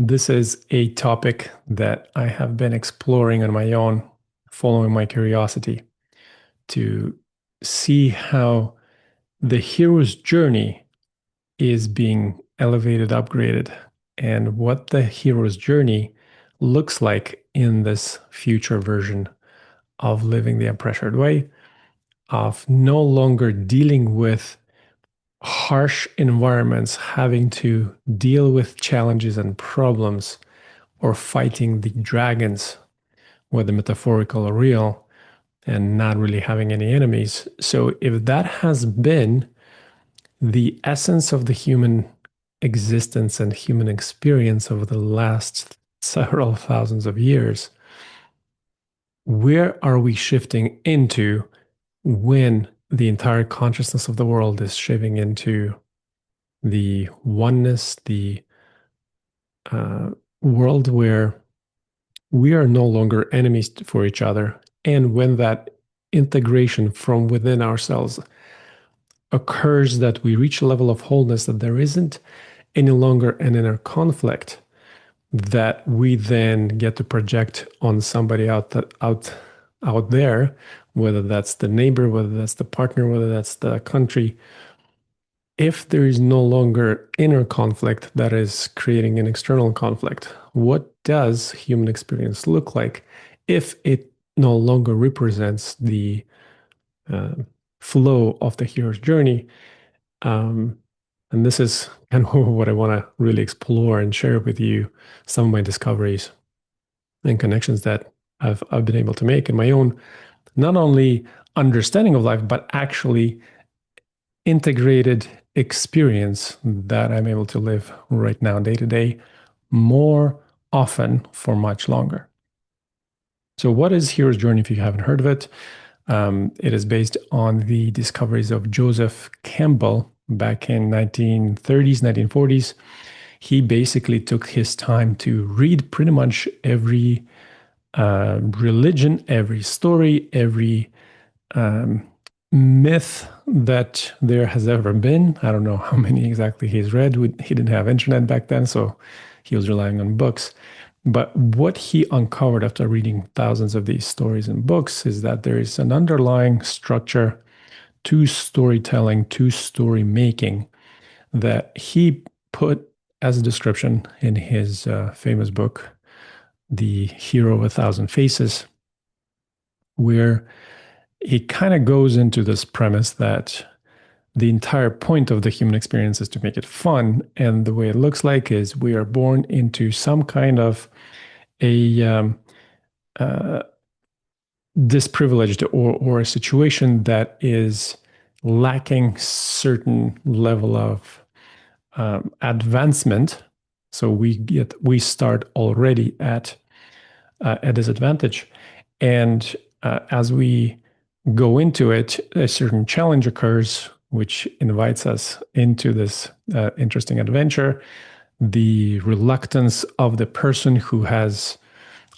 This is a topic that I have been exploring on my own, following my curiosity to see how the hero's journey is being elevated, upgraded, and what the hero's journey looks like in this future version of living the unpressured way, of no longer dealing with harsh environments, having to deal with challenges and problems, or fighting the dragons, whether metaphorical or real, and not really having any enemies. So, if that has been the essence of the human existence and human experience over the last several thousands of years, where are we shifting into when the entire consciousness of the world is shifting into the oneness, the uh, world where we are no longer enemies for each other? And when that integration from within ourselves occurs, that we reach a level of wholeness, that there isn't any longer an inner conflict that we then get to project on somebody out there, whether that's the neighbor, whether that's the partner, whether that's the country. If there is no longer inner conflict that is creating an external conflict, what does human experience look like if it no longer represents the uh, flow of the hero's journey? Um, and this is kind of what I want to really explore and share with you, some of my discoveries and connections that I've been able to make in my own, not only understanding of life, but actually integrated experience that I'm able to live right now, day to day, more often for much longer. So, what is Hero's Journey if you haven't heard of it? It is based on the discoveries of Joseph Campbell back in 1930s, 1940s. He basically took his time to read pretty much every religion, every story, every um, myth that there has ever been. I don't know how many exactly he's read. He didn't have internet back then, so he was relying on books. But what he uncovered after reading thousands of these stories and books is that there is an underlying structure to storytelling, to story making that he put as a description in his famous book, The Hero of a Thousand Faces, where he kind of goes into this premise that the entire point of the human experience is to make it fun. And the way it looks like is we are born into some kind of a uh, disprivileged or a situation that is lacking certain level of advancement. So we start already at a disadvantage, and as we go into it, a certain challenge occurs, which invites us into this interesting adventure. The reluctance of the person who has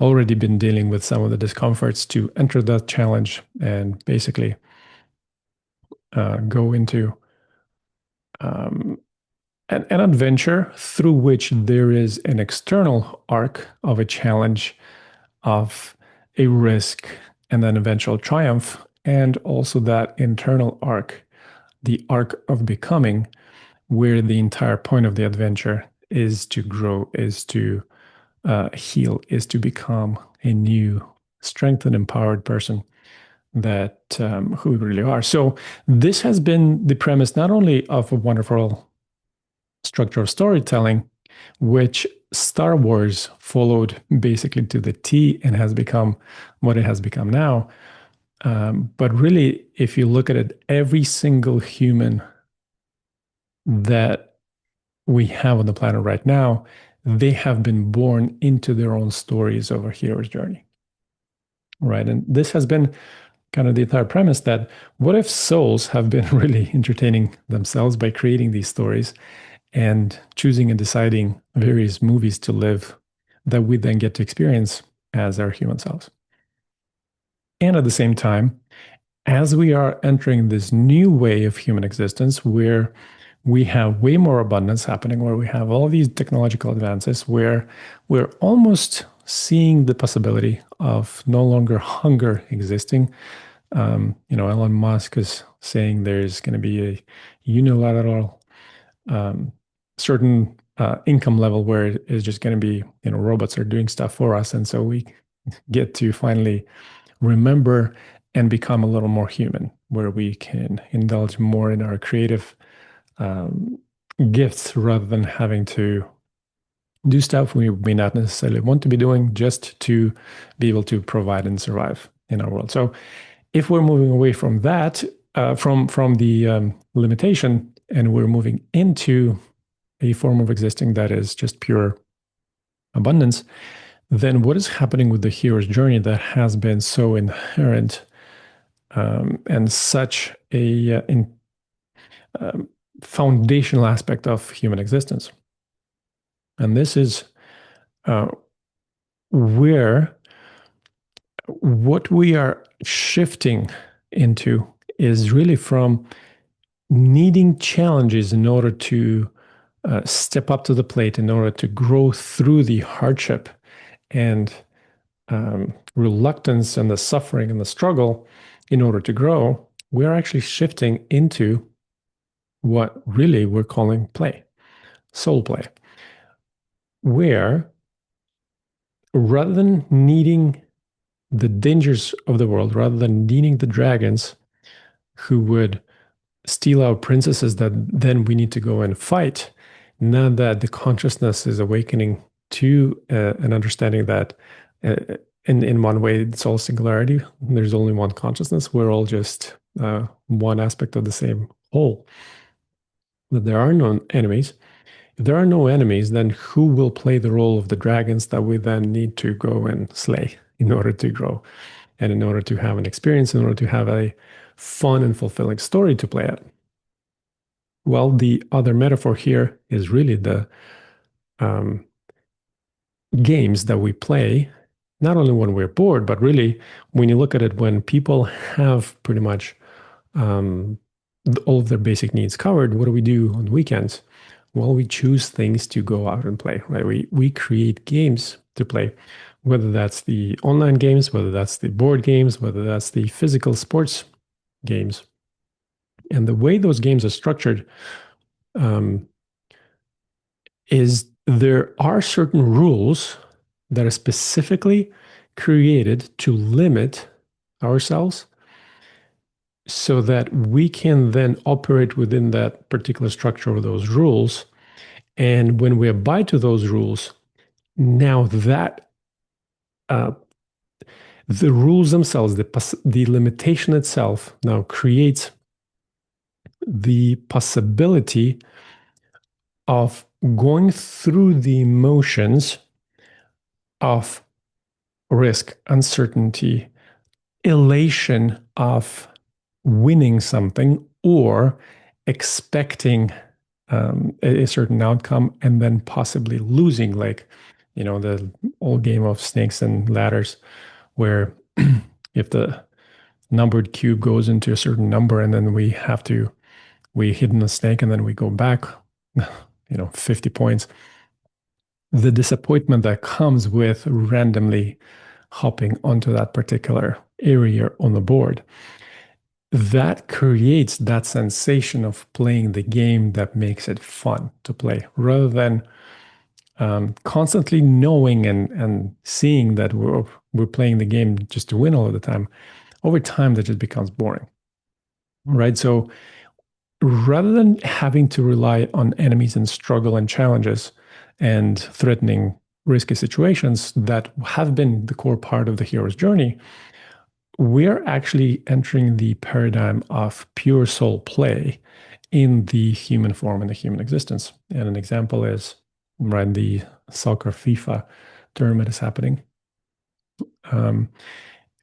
already been dealing with some of the discomforts to enter that challenge and basically go into um, an adventure through which there is an external arc of a challenge, of a risk, and then eventual triumph, and also that internal arc, the arc of becoming, where the entire point of the adventure is to grow, is to heal, is to become a new, strengthened, empowered person that who we really are. So this has been the premise not only of a wonderful structure of storytelling, which Star Wars followed basically to the T and has become what it has become now. But really, if you look at it, every single human that we have on the planet right now, they have been born into their own stories of a hero's journey, right? And this has been kind of the entire premise, that what if souls have been really entertaining themselves by creating these stories and choosing and deciding various movies to live that we then get to experience as our human selves. And at the same time, as we are entering this new way of human existence where we have way more abundance happening, where we have all these technological advances, where we're almost seeing the possibility of no longer hunger existing. Elon Musk is saying there's going to be a unilateral um, certain income level where it is just going to be, robots are doing stuff for us. And so we get to finally remember and become a little more human, where we can indulge more in our creative um, gifts rather than having to do stuff we may not necessarily want to be doing just to be able to provide and survive in our world. So if we're moving away from that, from the limitation, and we're moving into a form of existing that is just pure abundance, then what is happening with the hero's journey that has been so inherent and such a foundational aspect of human existence? And this is where what we are shifting into is really from needing challenges in order to step up to the plate, in order to grow through the hardship and reluctance and the suffering and the struggle in order to grow. We're actually shifting into what really we're calling play, soul play, where rather than needing the dangers of the world, rather than needing the dragons who would steal our princesses that then we need to go and fight, now that the consciousness is awakening to an understanding that in one way it's all singularity, there's only one consciousness, we're all just one aspect of the same whole, that there are no enemies. If there are no enemies, then who will play the role of the dragons that we then need to go and slay in order to grow and in order to have an experience, in order to have a fun and fulfilling story to play at? Well, the other metaphor here is really the games that we play, not only when we're bored, but really when you look at it, when people have pretty much all of their basic needs covered, what do we do on weekends? Well, we choose things to go out and play, right? We create games to play, whether that's the online games, whether that's the board games, whether that's the physical sports games. And the way those games are structured is there are certain rules that are specifically created to limit ourselves so that we can then operate within that particular structure of those rules. And when we abide to those rules, now that the rules themselves, the limitation itself now creates the possibility of going through the emotions of risk, uncertainty, elation of winning something, or expecting a certain outcome and then possibly losing, like, the old game of snakes and ladders, where if the numbered cube goes into a certain number and then we hit in the snake and then we go back 50 points, the disappointment that comes with randomly hopping onto that particular area on the board, that creates that sensation of playing the game that makes it fun to play, rather than constantly knowing and seeing that we're playing the game just to win all of the time. Over time, that just becomes boring, right? So rather than having to rely on enemies and struggle and challenges and threatening risky situations that have been the core part of the hero's journey, we're actually entering the paradigm of pure soul play in the human form and the human existence. And an example is, right, the soccer FIFA tournament is happening,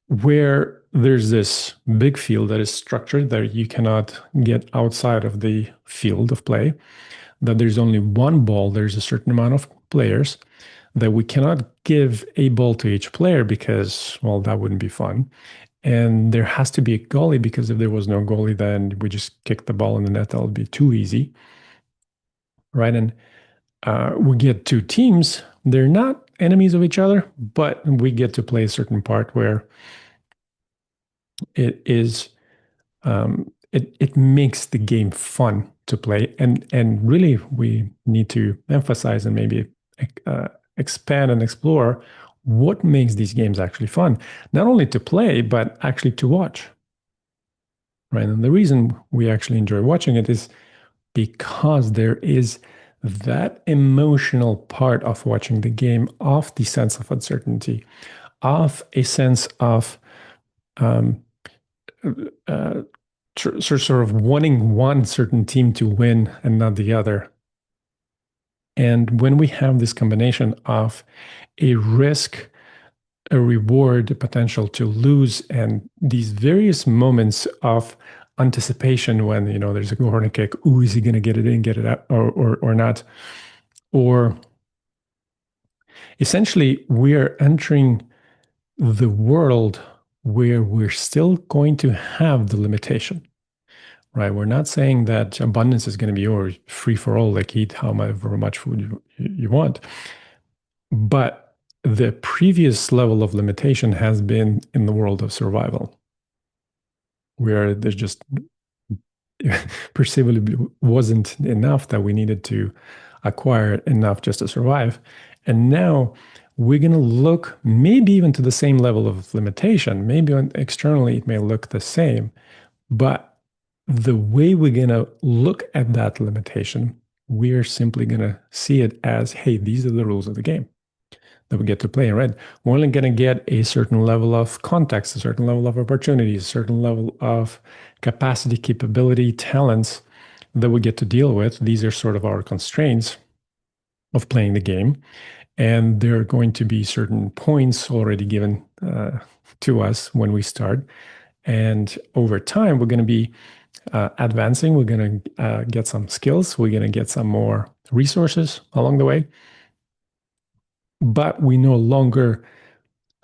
where there's this big field that is structured that you cannot get outside of the field of play, that there's only one ball, there's a certain amount of players, that we cannot give a ball to each player because, well, that wouldn't be fun. And there has to be a goalie, because if there was no goalie, then we just kick the ball in the net. That would be too easy. right? And we get two teams. They're not enemies of each other, but we get to play a certain part where it is it makes the game fun to play, and really we need to emphasize and maybe expand and explore what makes these games actually fun, not only to play but actually to watch, right? And the reason we actually enjoy watching it is because there is that emotional part of watching the game, of the sense of uncertainty, of a sense of um, uh, sort of wanting one certain team to win and not the other. And when we have this combination of a risk, a reward, a potential to lose, and these various moments of anticipation when there's a corner kick, ooh, is he going to get it in, get it out, or not? Or essentially, we are entering the world where we're still going to have the limitation, right? We're not saying that abundance is going to be or free for all, like eat however much food you want. But the previous level of limitation has been in the world of survival, where there's just perceivably wasn't enough, that we needed to acquire enough just to survive. And now we're going to look maybe even to the same level of limitation. Maybe externally it may look the same, but the way we're going to look at that limitation, we're simply going to see it as, hey, these are the rules of the game that we get to play, right? We're only going to get a certain level of context, a certain level of opportunities, a certain level of capacity, capability, talents that we get to deal with. These are sort of our constraints of playing the game. And there are going to be certain points already given to us when we start. And over time, we're going to be advancing. We're going to get some skills. We're going to get some more resources along the way. But we no longer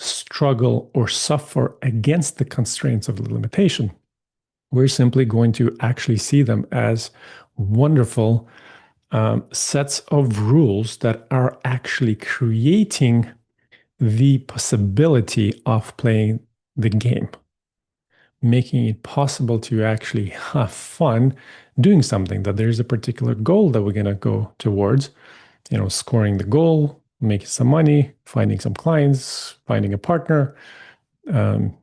struggle or suffer against the constraints of the limitation. We're simply going to actually see them as wonderful sets of rules that are actually creating the possibility of playing the game, making it possible to actually have fun doing something, that there's a particular goal that we're going to go towards, scoring the goal, making some money, finding some clients, finding a partner,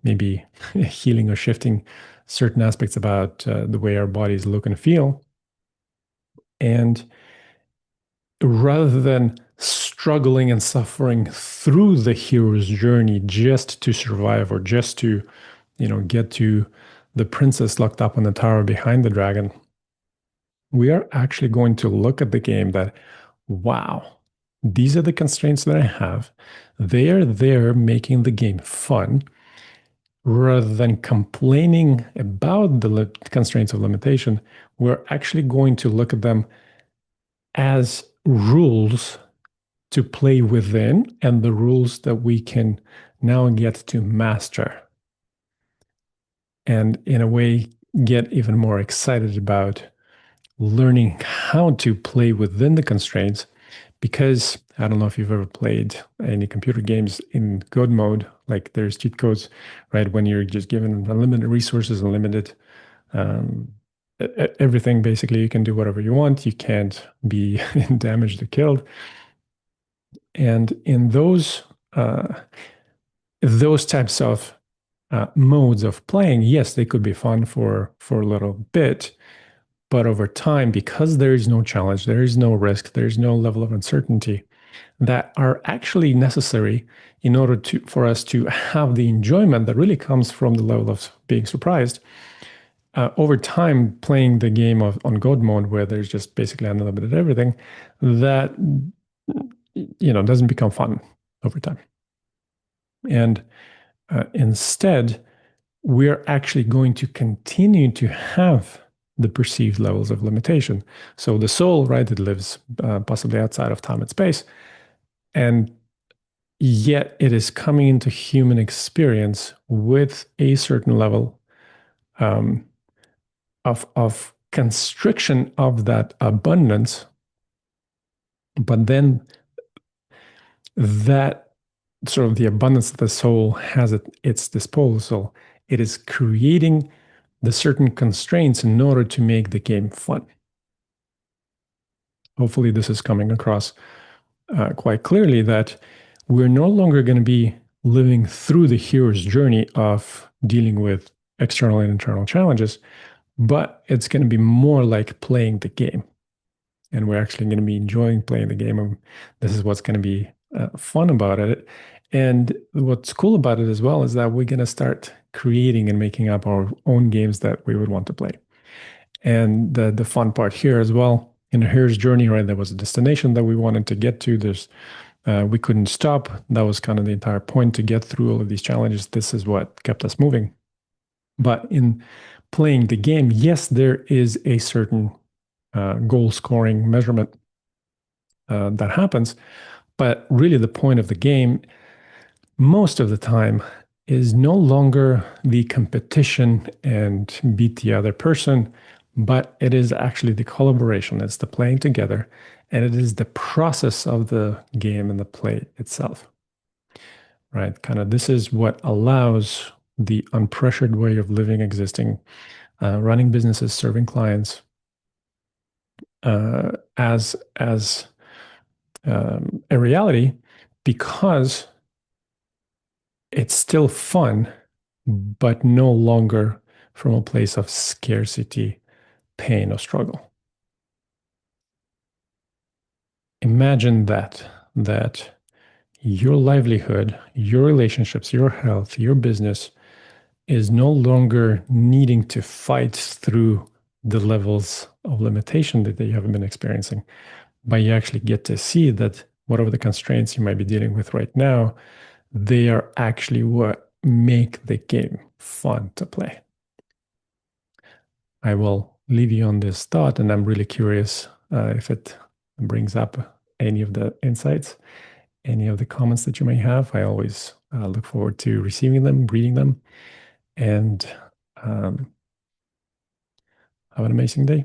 maybe healing or shifting certain aspects about the way our bodies look and feel. And rather than struggling and suffering through the hero's journey just to survive or just to, get to the princess locked up in the tower behind the dragon, we are actually going to look at the game that, wow, these are the constraints that I have. They are there making the game fun. Rather than complaining about the constraints of limitation, we're actually going to look at them as rules to play within and the rules that we can now get to master. And in a way, get even more excited about learning how to play within the constraints. Because I don't know if you've ever played any computer games in God mode, like there's cheat codes, right? When you're just given unlimited resources, unlimited everything, basically, you can do whatever you want. You can't be damaged or killed. And in those types of modes of playing, yes, they could be fun for a little bit, but over time, because there is no challenge, there is no risk, there is no level of uncertainty that are actually necessary in order for us to have the enjoyment that really comes from the level of being surprised. Over time, playing the game on God mode, where there's just basically unlimited everything, that doesn't become fun over time. And instead, we're actually going to continue to have the perceived levels of limitation. So the soul, right, it lives possibly outside of time and space, and yet it is coming into human experience with a certain level of constriction of that abundance But then that sort of the abundance that the soul has at its disposal, it is creating the certain constraints in order to make the game fun. Hopefully, this is coming across quite clearly that we're no longer going to be living through the hero's journey of dealing with external and internal challenges, but it's going to be more like playing the game. And we're actually going to be enjoying playing the game. And this is what's going to be fun about it. And what's cool about it as well is that we're going to start creating and making up our own games that we would want to play. And the fun part here as well, in a hero's journey, right? There was a destination that we wanted to get to. We couldn't stop. That was kind of the entire point, to get through all of these challenges. This is what kept us moving. But in playing the game, yes, there is a certain goal scoring measurement that happens. But really, the point of the game, most of the time, is no longer the competition and beat the other person, but it is actually the collaboration. It's the playing together, and it is the process of the game and the play itself. Right? Kind of this is what allows the unpressured way of living, existing, running businesses, serving clients, as a reality, because it's still fun, but no longer from a place of scarcity, pain, or struggle. Imagine that your livelihood, your relationships, your health, your business is no longer needing to fight through the levels of limitation that you haven't been experiencing, but you actually get to see that whatever the constraints you might be dealing with right now, they are actually what make the game fun to play. I will leave you on this thought, and I'm really curious if it brings up any of the insights, any of the comments that you may have. I always look forward to receiving them, reading them, and have an amazing day.